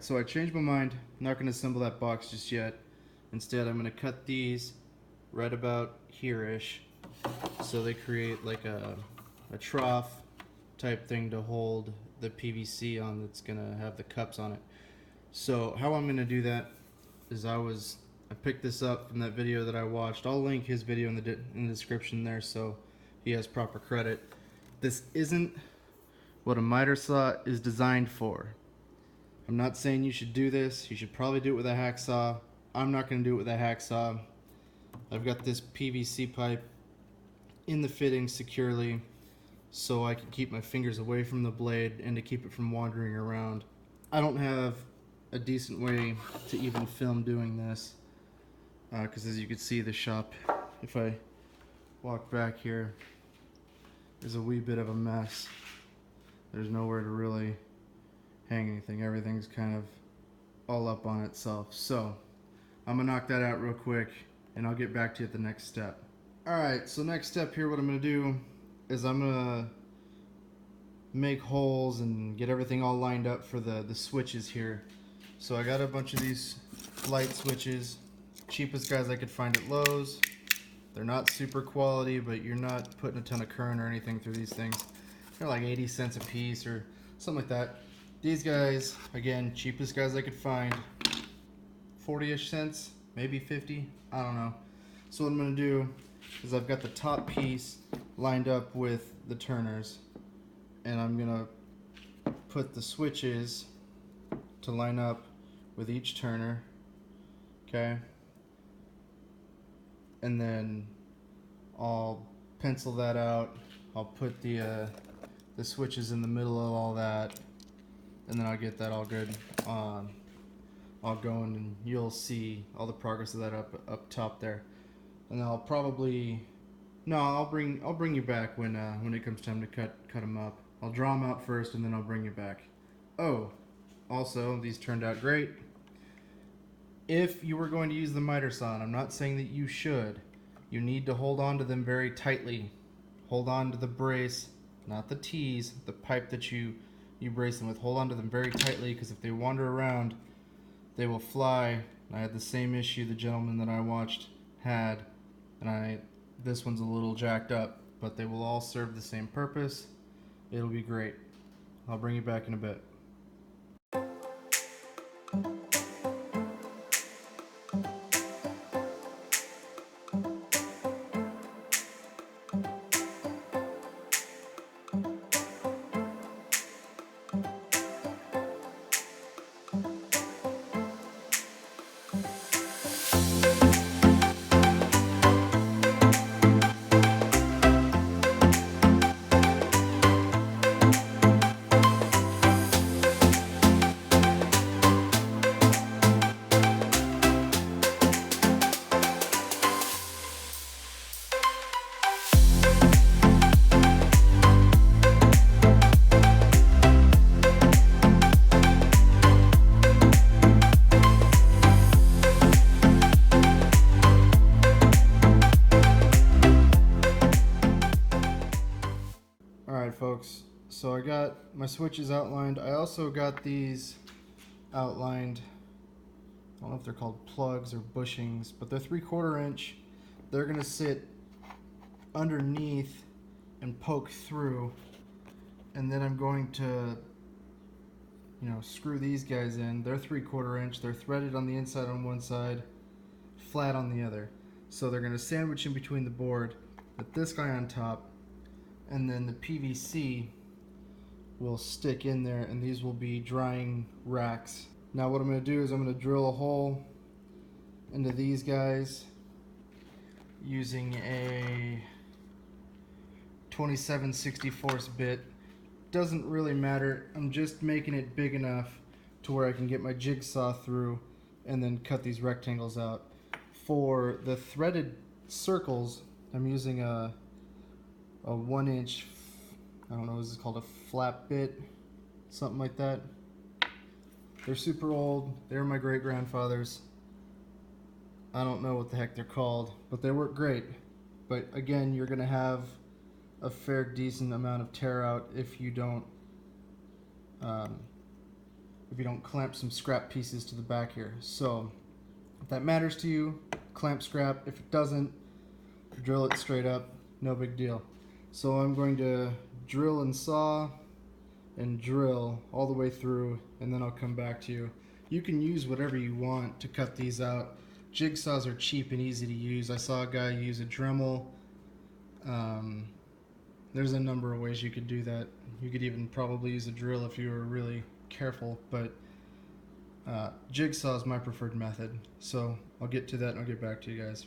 Alright, so I changed my mind. I'm not going to assemble that box just yet. Instead, I'm going to cut these right about here-ish, so they create like a trough type thing to hold the PVC on that's going to have the cups on it. So how I'm going to do that is I picked this up from that video that I watched. I'll link his video in the description there so he has proper credit. This isn't what a miter saw is designed for. I'm not saying you should do this. You should probably do it with a hacksaw. I'm not going to do it with a hacksaw. I've got this PVC pipe in the fitting securely so I can keep my fingers away from the blade and to keep it from wandering around. I don't have a decent way to even film doing this because as you can see, the shop, if I walk back here, is a wee bit of a mess. There's nowhere to really hang anything. Everything's kind of all up on itself. So I'm gonna knock that out real quick and I'll get back to you at the next step. Alright, so next step here, what I'm gonna do is I'm gonna make holes and get everything all lined up for the switches here. So I got a bunch of these light switches, cheapest guys I could find at Lowe's. They're not super quality, but you're not putting a ton of current or anything through these things. They're like 80 cents a piece or something like that. These guys, again, cheapest guys I could find, 40-ish cents, maybe 50, I don't know. So what I'm gonna do is I've got the top piece lined up with the turners, and I'm gonna put the switches to line up with each turner, okay? And then I'll pencil that out. I'll put the switches in the middle of all that, and then I'll get that all good all going, and you'll see all the progress of that up top there. And I'll probably I'll bring you back when it comes time to cut them up. I'll draw them out first, and then I'll bring you back. Oh, also these turned out great. If you were going to use the miter saw, and I'm not saying that you should, you need to hold on to them very tightly. Hold on to the brace, not the tees, the pipe that you brace them with. Hold on to them very tightly, because if they wander around, they will fly. I had the same issue the gentleman that I watched had, and this one's a little jacked up, but they will all serve the same purpose. It'll be great. I'll bring you back in a bit. Alright folks, so I got my switches outlined. I also got these outlined. I don't know if they're called plugs or bushings, but they're 3/4 inch. They're going to sit underneath and poke through, and then I'm going to screw these guys in. They're 3/4 inch. They're threaded on the inside on one side, flat on the other. So they're going to sandwich in between the board with this guy on top, and then the PVC will stick in there, and these will be drying racks. Now what I'm going to do is I'm going to drill a hole into these guys using a 27/64 bit. Doesn't really matter. I'm just making it big enough to where I can get my jigsaw through and then cut these rectangles out. For the threaded circles, I'm using a 1-inch, I don't know, this is called a flap bit, something like that. They're super old. They're my great-grandfather's. I don't know what the heck they're called, but they work great. But again, you're gonna have a fair decent amount of tear out if you don't if you don't clamp some scrap pieces to the back here. So if that matters to you, clamp scrap. If it doesn't, drill it straight up, no big deal. So I'm going to drill and saw and drill all the way through, and then I'll come back to you. You can use whatever you want to cut these out. Jigsaws are cheap and easy to use. I saw a guy use a Dremel. There's a number of ways you could do that. You could even probably use a drill if you were really careful, but jigsaw is my preferred method. So I'll get to that and I'll get back to you guys.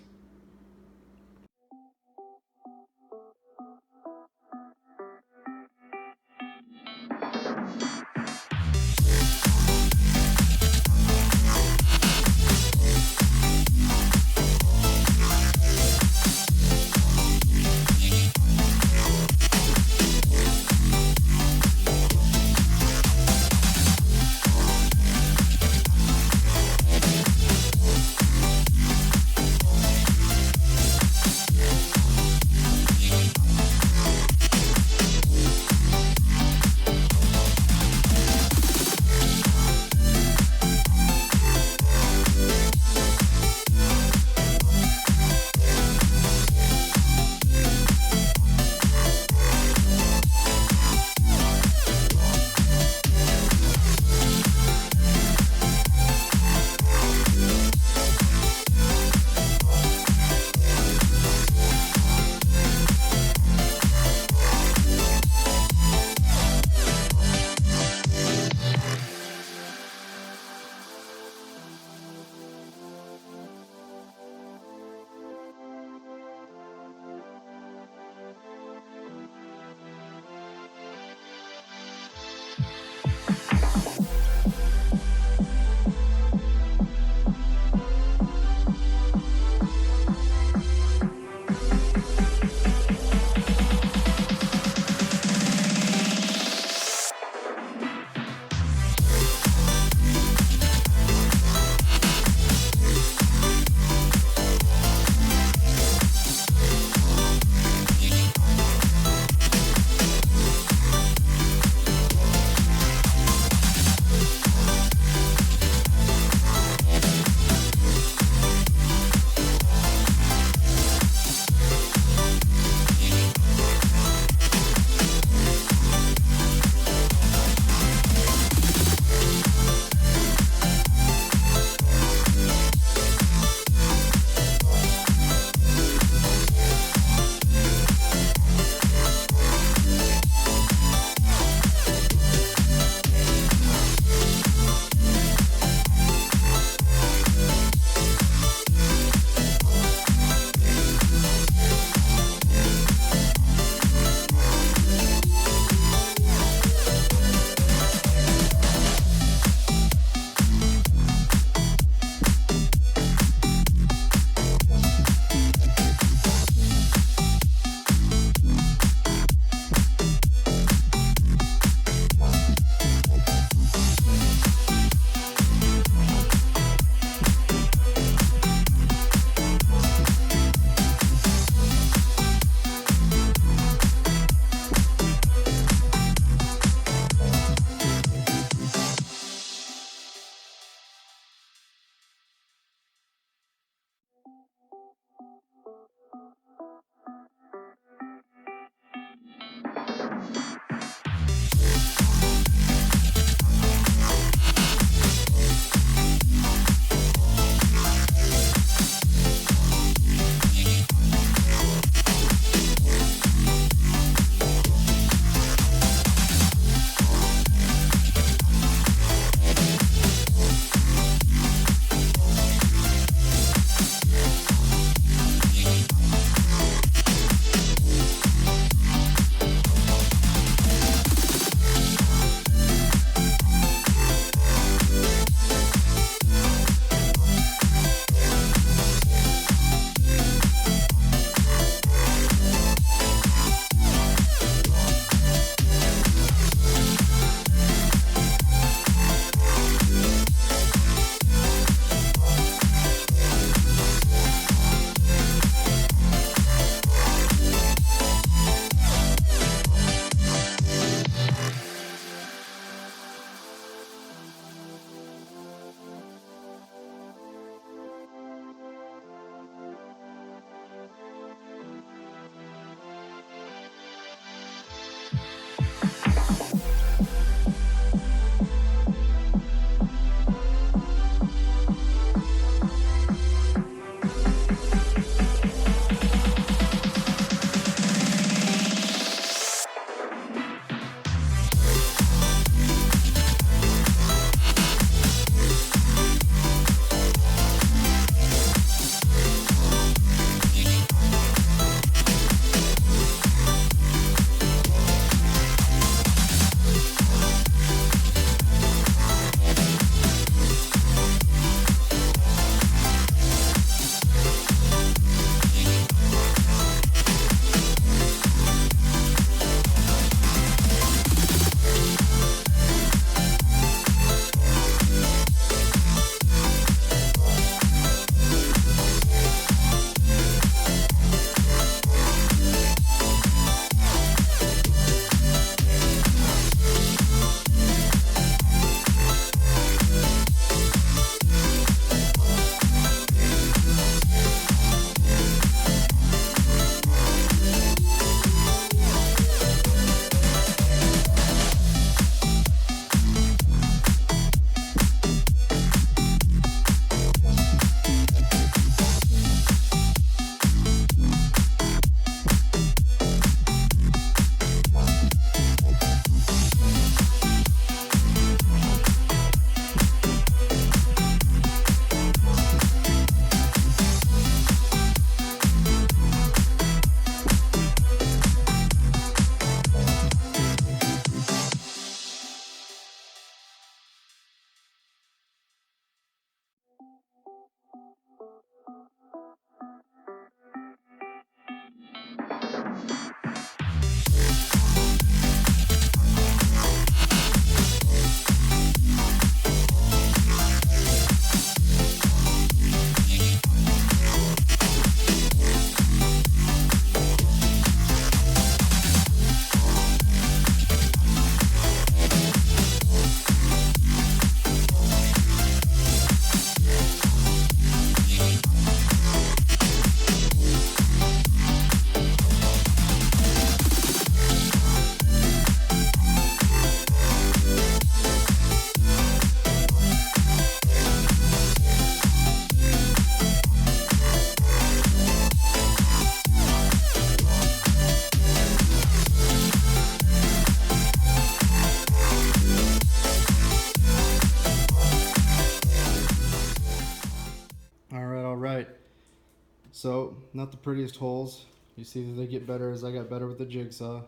So, not the prettiest holes. You see that they get better as I got better with the jigsaw.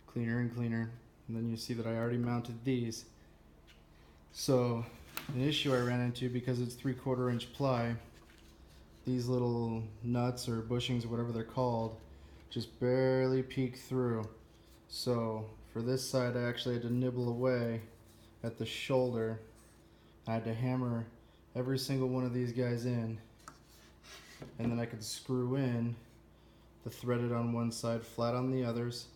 Cleaner and cleaner. And then you see that I already mounted these. So, an issue I ran into, because it's 3/4 inch ply, these little nuts or bushings or whatever they're called just barely peek through. So for this side I actually had to nibble away at the shoulder. I had to hammer every single one of these guys in, and then I could screw in the threaded on one side, flat on the others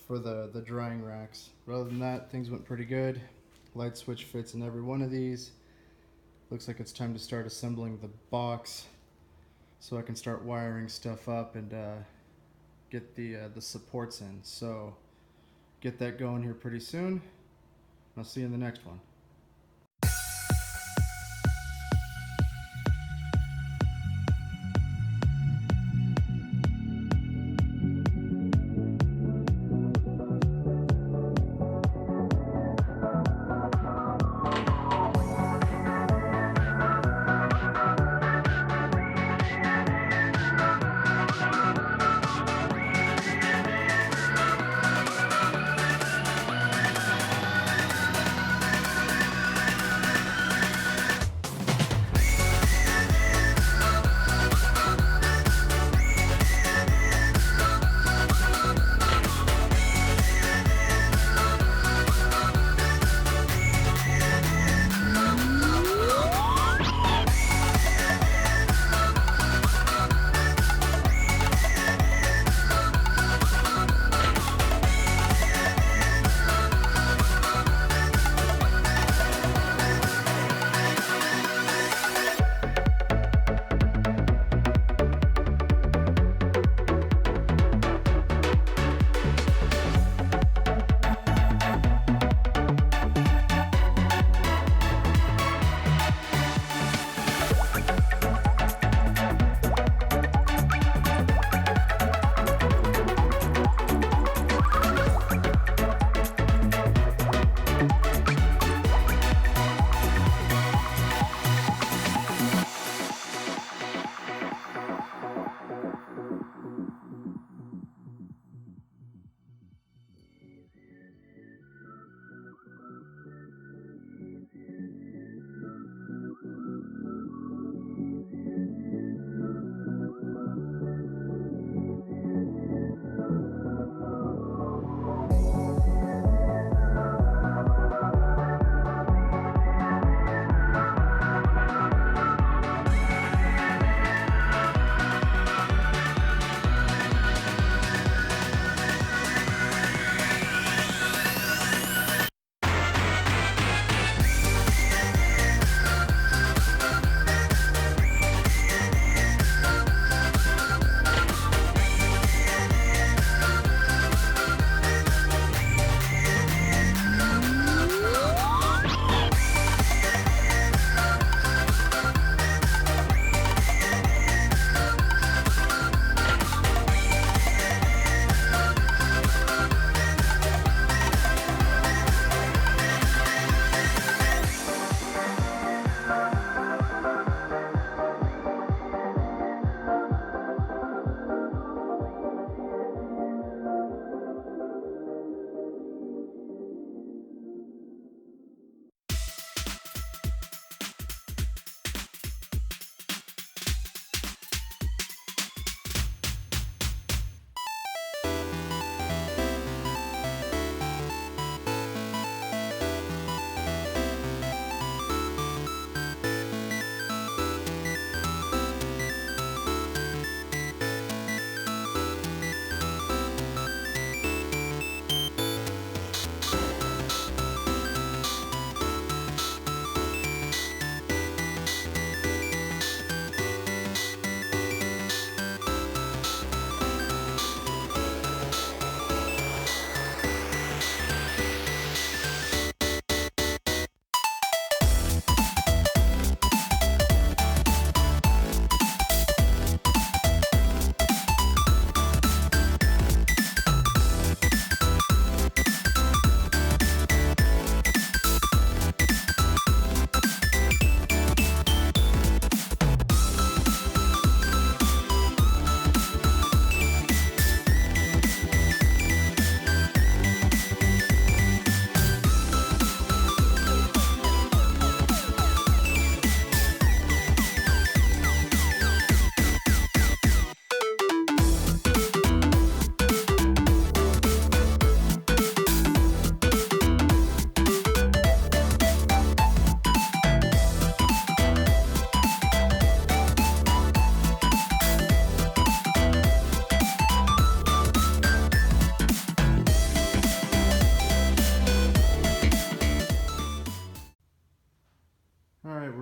for the drying racks. But other than that, things went pretty good. Light switch fits in every one of these. Looks like it's time to start assembling the box so I can start wiring stuff up and get the supports in. So get that going here pretty soon. I'll see you in the next one.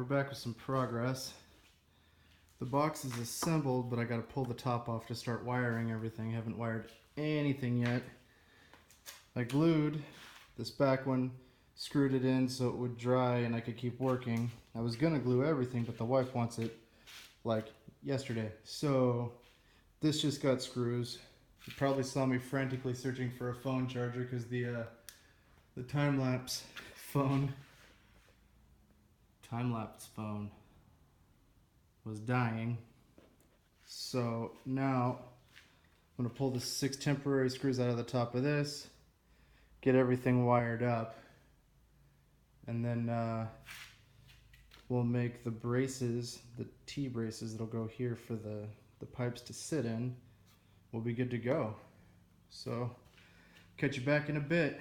we're back with some progress. The box is assembled, but I gotta pull the top off to start wiring everything. Haven't wired anything yet. I glued this back one, screwed it in so it would dry and I could keep working. I was gonna glue everything, but the wife wants it like yesterday. So this just got screws. You probably saw me frantically searching for a phone charger because the Timelapse phone was dying. So now I'm gonna pull the 6 temporary screws out of the top of this, get everything wired up, and then we'll make the braces, the T-braces that'll go here for the pipes to sit in. We'll be good to go. So catch you back in a bit.